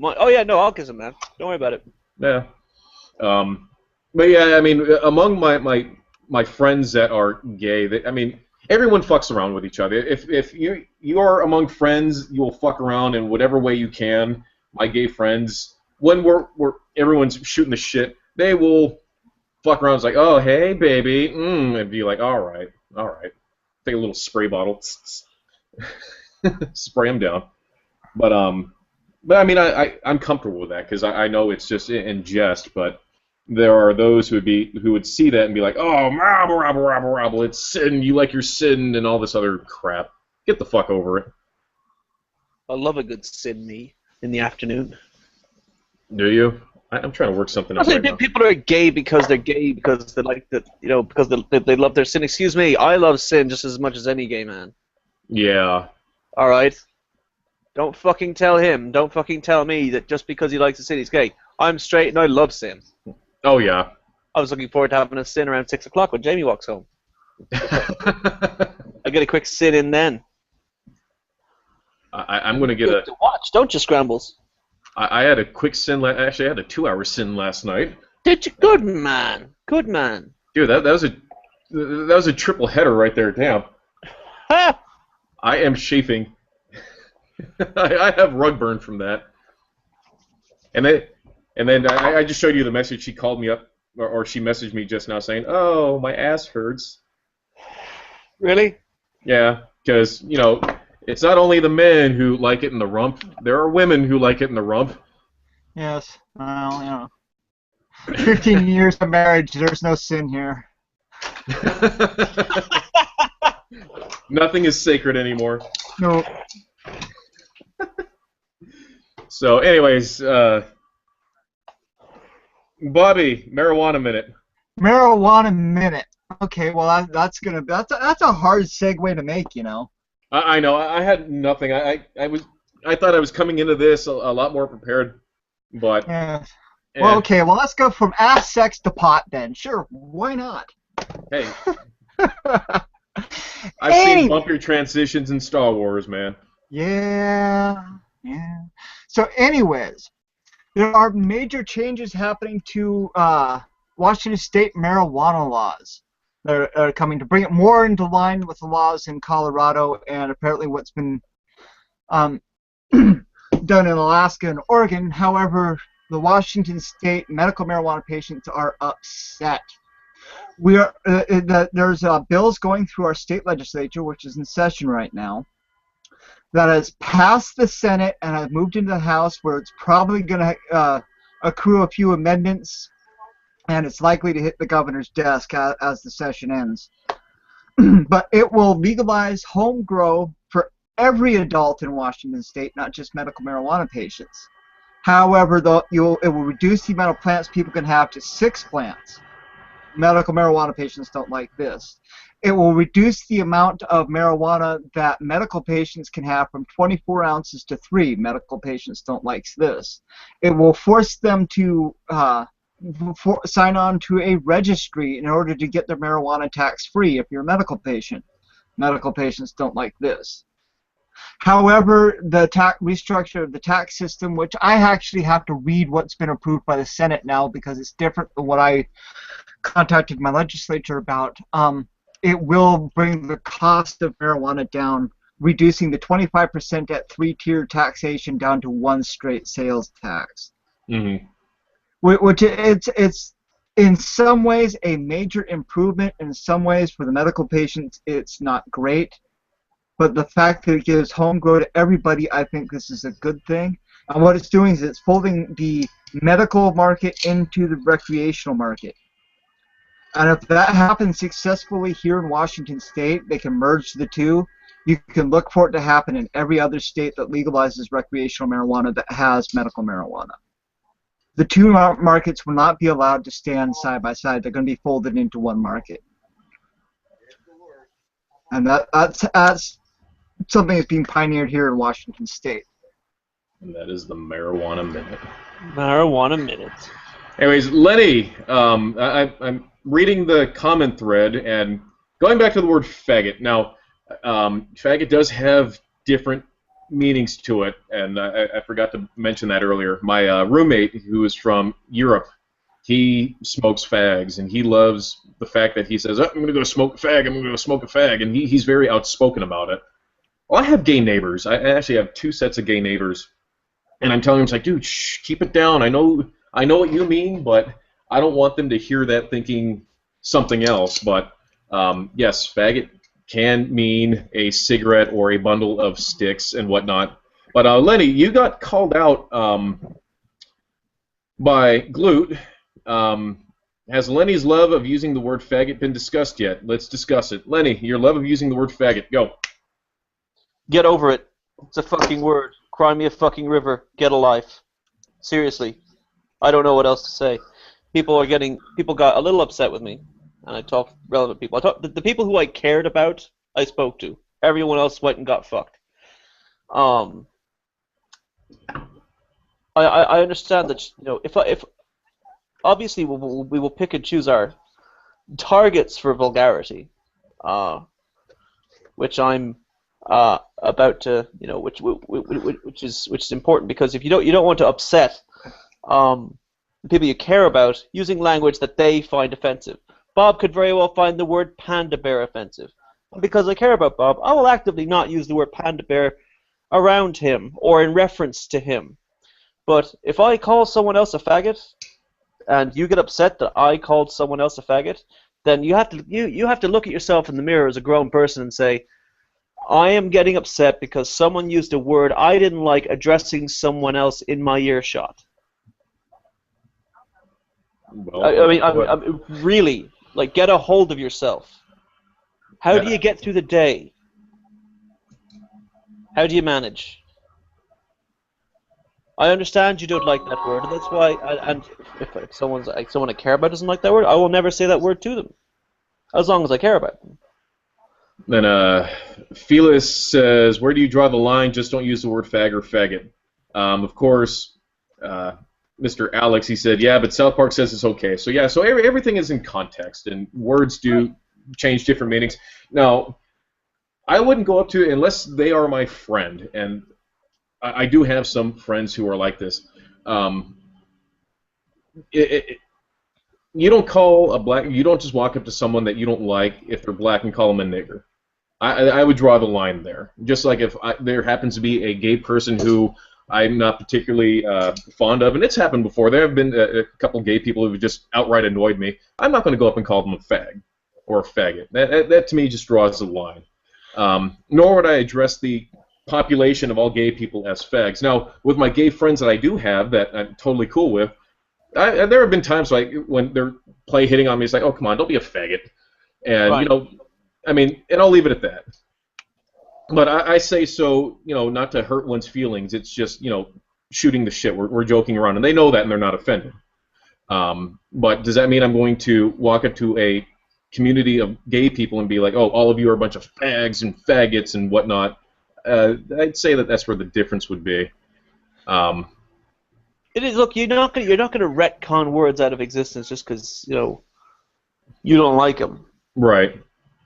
Oh yeah, no, I'll kiss him, man. Don't worry about it. Yeah. But yeah, I mean, among my friends that are gay, I mean, everyone fucks around with each other. If you are among friends, you will fuck around in whatever way you can. My gay friends, when everyone's shooting the shit, they will fuck around. It's like, oh hey baby, and be like, all right, take a little spray bottle, spray them down. But I mean, I'm comfortable with that because I know it's just in jest, but. There are those who would see that and be like, oh, rabble, it's sin, you like your sin, and all this other crap. Get the fuck over it. I love a good sin me in the afternoon. Do you? I'm trying to work something out I right think now. people are gay because they like that, because they love their sin. Excuse me, I love sin just as much as any gay man. Yeah. All right. Don't fucking tell him. Don't fucking tell me that just because he likes the sin, he's gay. I'm straight and I love sin. Oh yeah. I was looking forward to having a sin around 6 o'clock when Jamie walks home. I get a quick sit in then. I'm going to get to watch, don't you, Scrambles? I had a quick sin. Actually, I had a 2-hour sin last night. Did you? Good man. Good man. Dude, that was a triple header right there. Damn. Ha! I am chafing. I have rug burn from that. And then I just showed you the message. She called me up, or she messaged me just now saying, "Oh, my ass hurts." Really? Yeah, because it's not only the men who like it in the rump. There are women who like it in the rump. Yes. Well, 15 years of marriage, there's no sin here. Nothing is sacred anymore. No. So, anyways, Bobby, marijuana minute. Marijuana minute. Okay, well that's a hard segue to make, I know. I had nothing. I thought I was coming into this a lot more prepared, but. Yeah. Well, okay. Well, let's go from ass sex to pot then. Sure, why not? Hey. I've seen bumpier transitions in Star Wars, man. Yeah. So, anyways, there are major changes happening to Washington State marijuana laws. They're coming to bring it more into line with the laws in Colorado and apparently what's been done in Alaska and Oregon. However, the Washington State medical marijuana patients are upset. There's bills going through our state legislature, which is in session right now, that has passed the Senate and has moved into the House, where it's probably going to accrue a few amendments, and it's likely to hit the governor's desk as the session ends. But it will legalize home grow for every adult in Washington State, not just medical marijuana patients. However, it will reduce the amount of plants people can have to 6 plants. Medical marijuana patients don't like this. It will reduce the amount of marijuana that medical patients can have from 24 ounces to 3. Medical patients don't like this. It will force them to sign on to a registry in order to get their marijuana tax-free if you're a medical patient. Medical patients don't like this. However, the restructure of the tax system, which I actually have to read what's been approved by the Senate now because it's different than what I contacted my legislature about, it will bring the cost of marijuana down, reducing the 25% at 3-tier taxation down to 1 straight sales tax. Mm-hmm. Which it's in some ways a major improvement. In some ways, for the medical patients, it's not great. But the fact that it gives home grow to everybody, I think this is a good thing. And what it's doing is it's folding the medical market into the recreational market. And if that happens successfully here in Washington State, they can merge the two. You can look for it to happen in every other state that legalizes recreational marijuana that has medical marijuana. The two markets will not be allowed to stand side by side. They're going to be folded into one market. And that's something that's being pioneered here in Washington State. And that is the Marijuana Minute. Marijuana Minute. Anyways, Lenny, I'm reading the comment thread and going back to the word faggot. Now, faggot does have different meanings to it, and I forgot to mention that earlier. My roommate, who is from Europe, he smokes fags, and he loves the fact that he says, oh, I'm going to go smoke a fag, I'm going to go smoke a fag, and he's very outspoken about it. Well, I have gay neighbors. I actually have 2 sets of gay neighbors, and I'm telling them, it's like, dude, shh, keep it down. I know what you mean, but I don't want them to hear that thinking something else. But, yes, faggot can mean a cigarette or a bundle of sticks and whatnot. But Lenny, you got called out by Glute. Has Lenny's love of using the word faggot been discussed yet? Let's discuss it. Lenny, your love of using the word faggot. Go. Get over it. It's a fucking word. Cry me a fucking river. Get a life. Seriously. I don't know what else to say. People got a little upset with me. And I talked to relevant people. The people who I cared about, I spoke to. Everyone else went and got fucked. I understand that, you know, if obviously we will pick and choose our targets for vulgarity, which I'm about to, you know, which is important, because if you don't want to upset the people you care about using language that they find offensive. Bob could very well find the word panda bear offensive. And because I care about Bob, I will actively not use the word panda bear around him or in reference to him. But if I call someone else a faggot, and you get upset that I called someone else a faggot, then you have to look at yourself in the mirror as a grown person and say, I am getting upset because someone used a word I didn't like addressing someone else in my earshot. Well, I'm really, like, get a hold of yourself. How do you get through the day? How do you manage? I understand you don't like that word, and that's why. If someone I care about doesn't like that word, I will never say that word to them, as long as I care about them. Then Felix says, where do you draw the line? Just don't use the word fag or faggot. Of course, Mr. Alex, he said, yeah, but South Park says it's okay. So yeah, so everything is in context, and words do change different meanings. Now, I wouldn't go up to, unless they are my friend, and I do have some friends who are like this. You don't just walk up to someone that you don't like if they're black and call them a nigger. I would draw the line there. Just like if there happens to be a gay person who I'm not particularly fond of, and it's happened before. There have been a couple gay people who just outright annoyed me. I'm not going to go up and call them a fag or a faggot. That to me just draws the line. Nor would I address the population of all gay people as fags. Now, with my gay friends that I do have that I'm totally cool with, there have been times like when they're hitting on me, it's like, oh, come on, don't be a faggot. And, right. You know, I mean, and I'll leave it at that. But I say so, you know, not to hurt one's feelings. It's just, you know, shooting the shit. We're joking around, and they know that, and they're not offended. But does that mean I'm going to walk up to a community of gay people and be like, oh, all of you are a bunch of fags and faggots and whatnot? I'd say that's where the difference would be. It is. Look, you're not going to retcon words out of existence just because, you know, you don't like them. Right.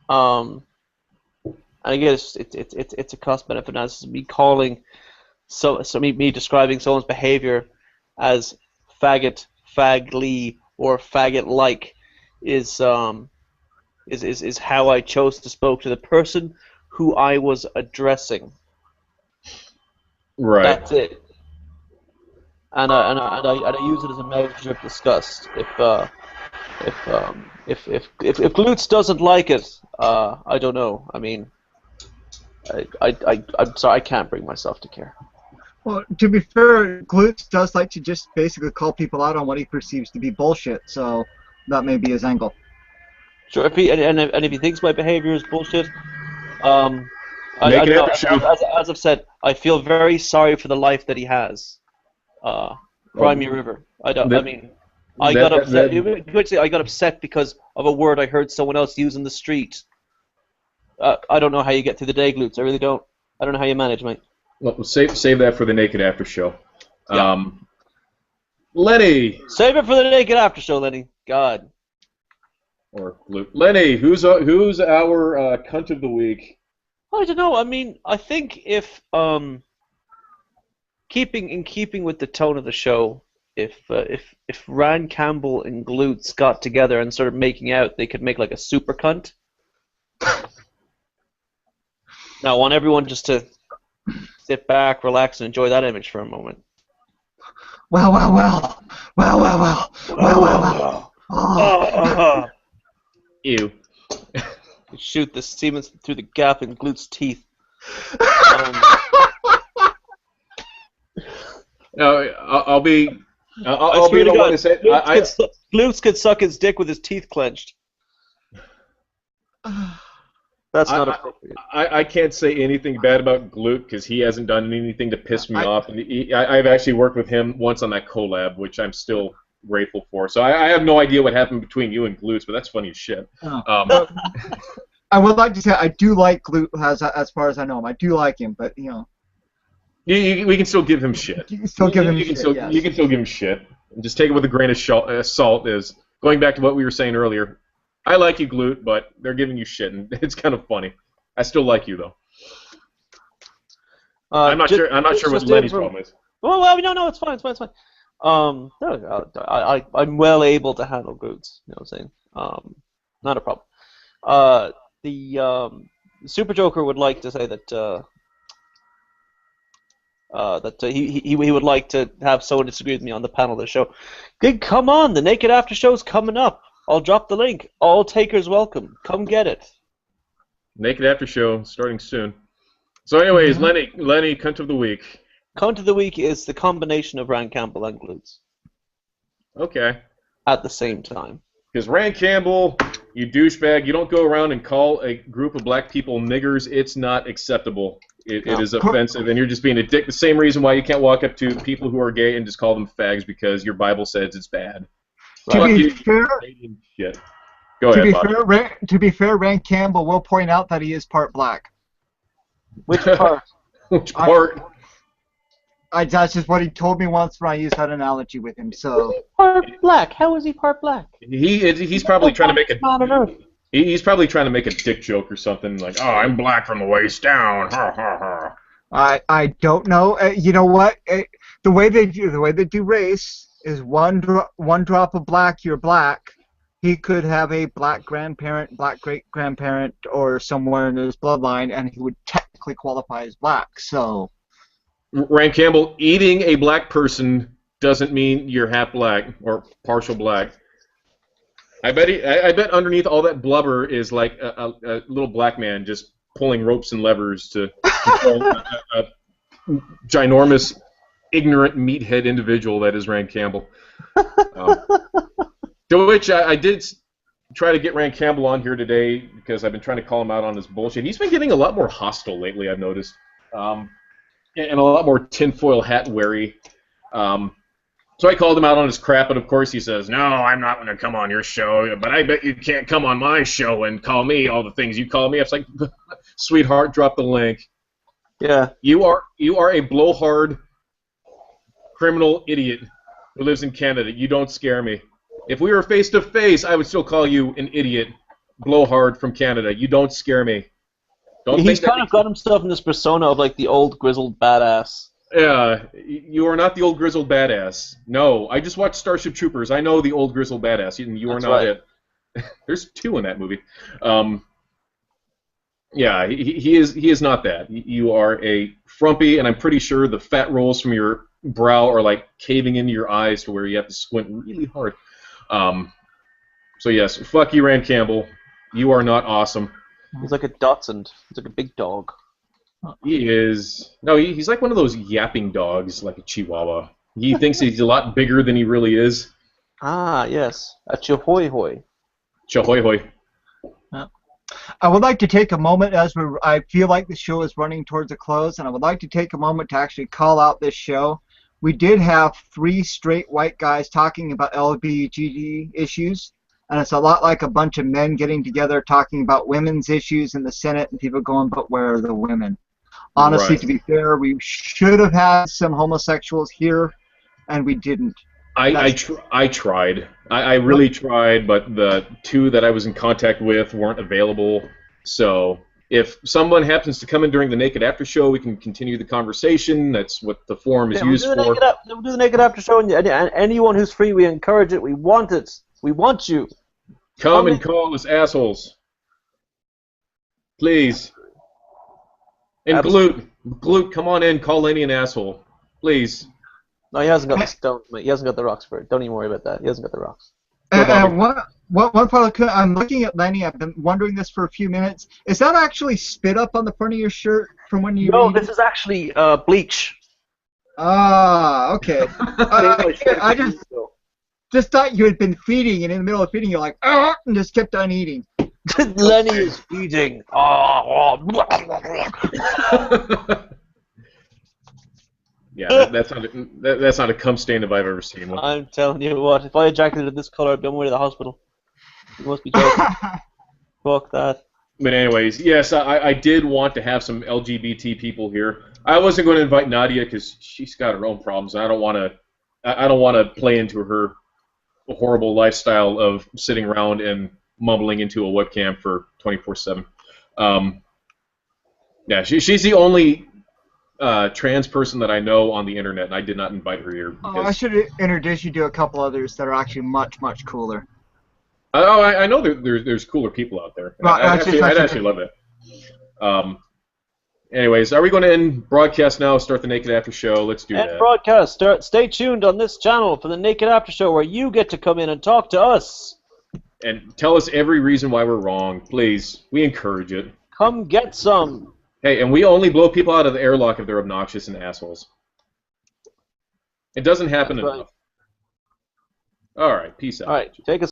And again, it's a cost benefit analysis. Me calling me describing someone's behavior as faggot, fagly, or faggot-like is how I chose to spoke to the person who I was addressing. Right. That's it. And I use it as a measure of disgust. If Glutes doesn't like it, I don't know. I mean, I'm sorry, I can't bring myself to care. Well, to be fair, Glutes does like to just basically call people out on what he perceives to be bullshit, so that may be his angle. Sure, if he and if he thinks my behavior is bullshit, um, I Naked don't know. After Show. As I've said, I feel very sorry for the life that he has. Cry Well, me a river. I don't. I that, mean, I got that, upset. that, I got upset because of a word I heard someone else use in the street. I don't know how you get through the day, glutes. I really don't. I don't know how you manage, mate. well, save that for the Naked After Show. Yeah. Lenny. Save it for the naked after show, Lenny. God. Or Luke. Lenny, who's our cunt of the week? I don't know. I mean, I think if keeping with the tone of the show, if Rand Campbell and Glutes got together and started making out, they could make like a super cunt. Now, I want everyone just to sit back, relax, and enjoy that image for a moment. Well, well, well. Well, well, well. Well, well, well. Oh. Ew. Shoot the semen through the gap in Glutes' teeth. No, I'll be I the one to say. Glutes could suck his dick with his teeth clenched. That's not appropriate. I can't say anything bad about Glute because he hasn't done anything to piss me off. And I've actually worked with him once on that collab, which I'm still grateful for. So I have no idea what happened between you and Glutes, but that's funny as shit. Oh. I would like to say I do like Glute as far as I know him. I do like him, but you know. We can still give him shit. You can still give him shit. You can still give him shit. And just take it with a grain of salt. Is going back to what we were saying earlier. I like you, Glute, but they're giving you shit, and it's kind of funny. I still like you, though. I'm not sure what Lenny's problem is. Well, no, it's fine. No, I'm well able to handle Glutes. You know what I'm saying? Not a problem. The Super Joker would like to say that he would like to have someone disagree with me on the panel of the show. Good, come on, the Naked After Show's coming up. I'll drop the link. All takers welcome. Come get it. Naked After Show starting soon. So, anyways, Lenny, cunt of the week. Cunt of the week is the combination of Rand Campbell and Glutes. Okay. At the same time. Because Rand Campbell, you douchebag, you don't go around and call a group of black people niggers. It's not acceptable. It is offensive, and you're just being a dick. The same reason why you can't walk up to people who are gay and just call them fags because your Bible says it's bad. To be fair, Go ahead, to be fair, Rand Campbell will point out that he is part black. Which part? Which part? That's just what he told me once when I used that analogy with him. So part black? How is he part black? He's probably trying to make He's probably trying to make a dick joke or something like, "Oh, I'm black from the waist down." Ha ha ha. I don't know. You know what? The way they do race is one drop of black, you're black. He could have a black grandparent, black great grandparent, or somewhere in his bloodline, and he would technically qualify as black. So, Rand Campbell, eating a black person doesn't mean you're half black or partial black. I bet underneath all that blubber is like a little black man just pulling ropes and levers to control a ginormous, ignorant meathead individual that is Rand Campbell. To which I did try to get Rand Campbell on here today because I've been trying to call him out on his bullshit. He's been getting a lot more hostile lately, I've noticed, and a lot more tinfoil hat wary. So I called him out on his crap, and of course he says, "No, I'm not going to come on your show, but I bet you can't come on my show and call me all the things you call me." I was like, "Sweetheart, drop the link." Yeah. You are a blowhard criminal idiot who lives in Canada. You don't scare me. If we were face to face, I would still call you an idiot blowhard from Canada. You don't scare me. He's kind of got himself in this persona of like the old grizzled badass. Yeah, you are not the old grizzled badass. No, I just watched Starship Troopers. I know the old grizzled badass. You are not it. There's two in that movie. Yeah, he is not that. You are a frumpy, and I'm pretty sure the fat rolls from your brow are like caving into your eyes to where you have to squint really hard. So yes, fuck you, Rand Campbell. You are not awesome. He's like a Dachshund. He's like a big dog. He is. No, he's like one of those yapping dogs, like a Chihuahua. He thinks he's a lot bigger than he really is. Ah, yes. A Chihoy-hoy. Chihoy-hoy. I would like to take a moment I feel like the show is running towards a close, and I would like to take a moment to actually call out this show. We did have 3 straight white guys talking about LGBT issues, and it's a lot like a bunch of men getting together talking about women's issues in the Senate, and people going, but where are the women? Honestly, Right. to be fair, we should have had some homosexuals here, and we didn't. I tried. I really tried, but the 2 that I was in contact with weren't available. So if someone happens to come in during the Naked After Show, we can continue the conversation. That's what the forum is used for. We'll do the Naked After Show, and anyone who's free, we encourage it. We want it. We want you. Come and call us assholes. Please. And Glute, come on in. Call Lenny an asshole. Please. No, he hasn't got he hasn't got the rocks for it. Don't even worry about that. He hasn't got the rocks. One part I'm looking at Lenny. I've been wondering this for a few minutes. Is that actually spit up on the front of your shirt from when you? No, this is actually bleach. Ah, okay. I just thought you had been feeding, and in the middle of feeding, you're like, and just kept on eating. Lenny is feeding. Yeah, that's not a cum stain if I've ever seen one. I'm telling you what, if I ejaculated this color, I'd be on my way to the hospital. You must be joking. Fuck that. But anyways, yes, I did want to have some LGBT people here. I wasn't going to invite Nadia because she's got her own problems. I don't want to play into her horrible lifestyle of sitting around and mumbling into a webcam for 24/7. Yeah, she's the only trans person that I know on the internet, and I did not invite her here. I should introduce you to a couple others that are actually much, much cooler. I know there's cooler people out there. Well, I'd actually love it. Anyways, are we going to end broadcast now? Start the Naked After Show. Let's do that. End broadcast. Stay tuned on this channel for the Naked After Show, where you get to come in and talk to us. And tell us every reason why we're wrong, please. We encourage it. Come get some. Hey, and we only blow people out of the airlock if they're obnoxious and assholes. It doesn't happen enough. All right, peace out. All right, take us.